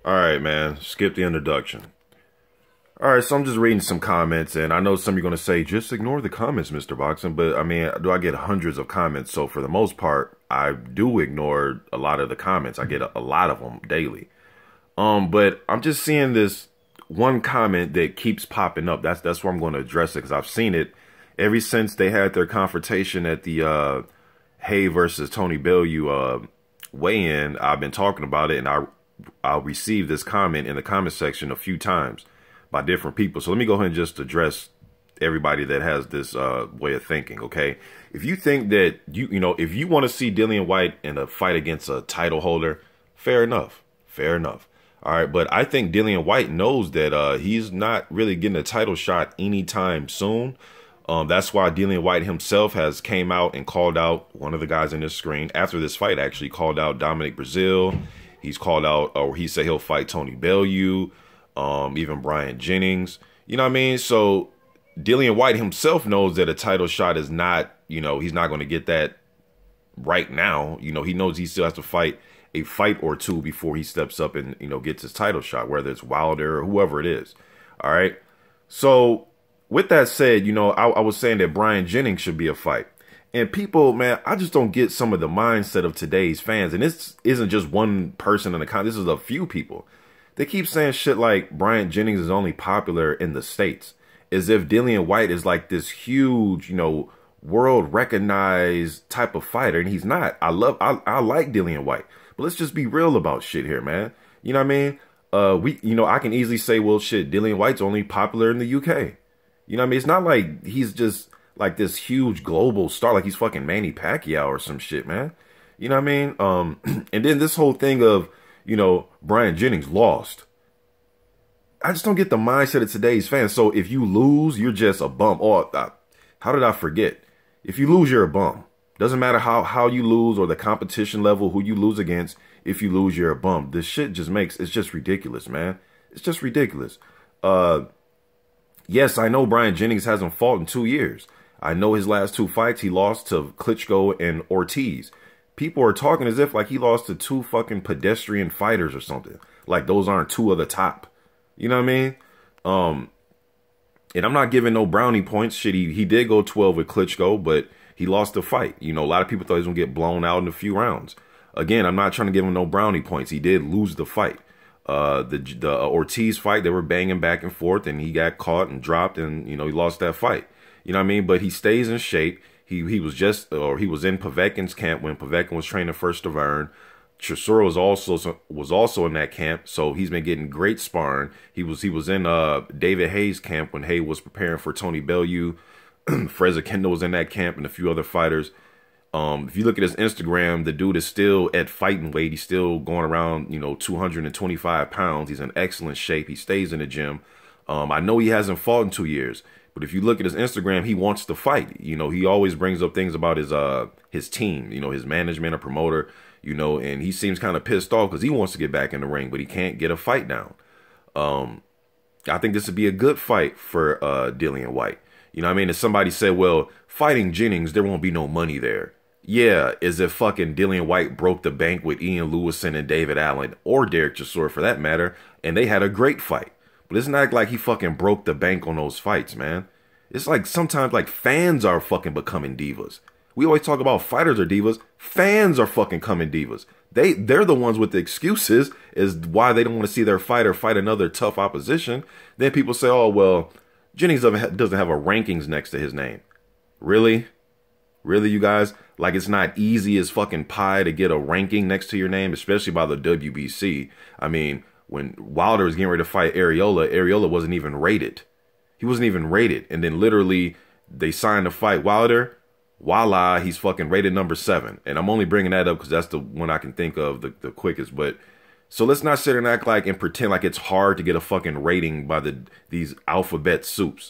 All right, man. Skip the introduction. All right, so I'm just reading some comments, and I know some of you are going to say, just ignore the comments, Mr. Boxing. But, I mean, do I get hundreds of comments? So, for the most part, I do ignore a lot of the comments. I get a lot of them daily. But I'm just seeing this one comment that keeps popping up. That's where I'm going to address it, because I've seen it ever since they had their confrontation at the Hay versus Tony Bellew weigh-in. I've been talking about it, and I received this comment in the comment section a few times by different people. So let me go ahead and just address everybody that has this way of thinking, okay? If you think that, if you want to see Dillian Whyte in a fight against a title holder, fair enough. Fair enough. All right, but I think Dillian Whyte knows that he's not really getting a title shot anytime soon. That's why Dillian Whyte himself has came out and called out one of the guys in this screen after this fight, actually called out DOMINIC Breazeale. He's called out, or he said he'll fight Tony Bellew, even Jennings. You know what I mean? So Dillian Whyte himself knows that a title shot is not, he's not going to get that right now. He knows he still has to fight a fight or two before he steps up and, gets his title shot, whether it's Wilder or whoever it is. All right. So with that said, I was saying that Jennings should be a fight. And people, man, I just don't get some of the mindset of today's fans. And this isn't just one person in the comment. This is a few people. They keep saying shit like Jennings is only popular in the States, as if Dillian Whyte is like this huge, world recognized type of fighter. And he's not. I like Dillian Whyte. But let's just be real about shit here, man. You know what I mean? I can easily say, well, shit, Dillian Whyte's only popular in the UK. You know what I mean? It's not like he's just like this huge global star, like he's fucking Manny Pacquiao or some shit, man. You know what I mean? And then this whole thing of, Jennings lost. I just don't get the mindset of today's fans. So if you lose, you're just a bum. Oh, how did I forget? If you lose, you're a bum. Doesn't matter how you lose or the competition level, who you lose against. If you lose, you're a bum. This shit just it's just ridiculous, man. It's just ridiculous. Yes, I know Jennings hasn't fought in 2 years. I know his last two fights, he lost to Klitschko and Ortiz. People are talking as if like he lost to two fucking pedestrian fighters or something. Like those aren't two of the top. You know what I mean? And I'm not giving no brownie points. Shit, he did go 12 with Klitschko, but he lost the fight. A lot of people thought he was going to get blown out in a few rounds. Again, I'm not trying to give him no brownie points. He did lose the fight. The Ortiz fight, they were banging back and forth, and he got caught and dropped, and, he lost that fight. You know what I mean? But he stays in shape. He was in Povetkin's camp when Povetkin was training for Stavern. Chisora was also in that camp, so he's been getting great sparring. He was in David Hayes' camp when Hay was preparing for Tony Bellew. Fraser Kendall was in that camp and a few other fighters. If you look at his Instagram, the dude is still at fighting weight. He's still going around, 225 pounds. He's in excellent shape. He stays in the gym. I know he hasn't fought in 2 years, but if you look at his Instagram, he wants to fight. He always brings up things about his team, his management or promoter, and he seems kind of pissed off because he wants to get back in the ring, but he can't get a fight down. I think this would be a good fight for Dillian Whyte. You know what I mean? If somebody said, well, fighting Jennings, there won't be no money there. Yeah, as if fucking Dillian Whyte broke the bank with Ian Lewison and David Allen, or Derek Chisora for that matter, and they had a great fight. But it's not like he fucking broke the bank on those fights, man. It's like sometimes like fans are fucking becoming divas. We always talk about fighters are divas. Fans are fucking coming divas. They're the ones with the excuses as why they don't want to see their fighter fight another tough opposition. Then people say, oh, well, Jennings doesn't have a rankings next to his name. Really? Really, you guys? Like it's not easy as fucking pie to get a ranking next to your name, especially by the WBC. I mean, when Wilder was getting ready to fight Areola wasn't even rated. He wasn't even rated. And then literally they signed to fight Wilder. Voila, he's fucking rated number 7. And I'm only bringing that up because that's the one I can think of the quickest. But so let's not sit and act like and pretend like it's hard to get a fucking rating by these alphabet soups.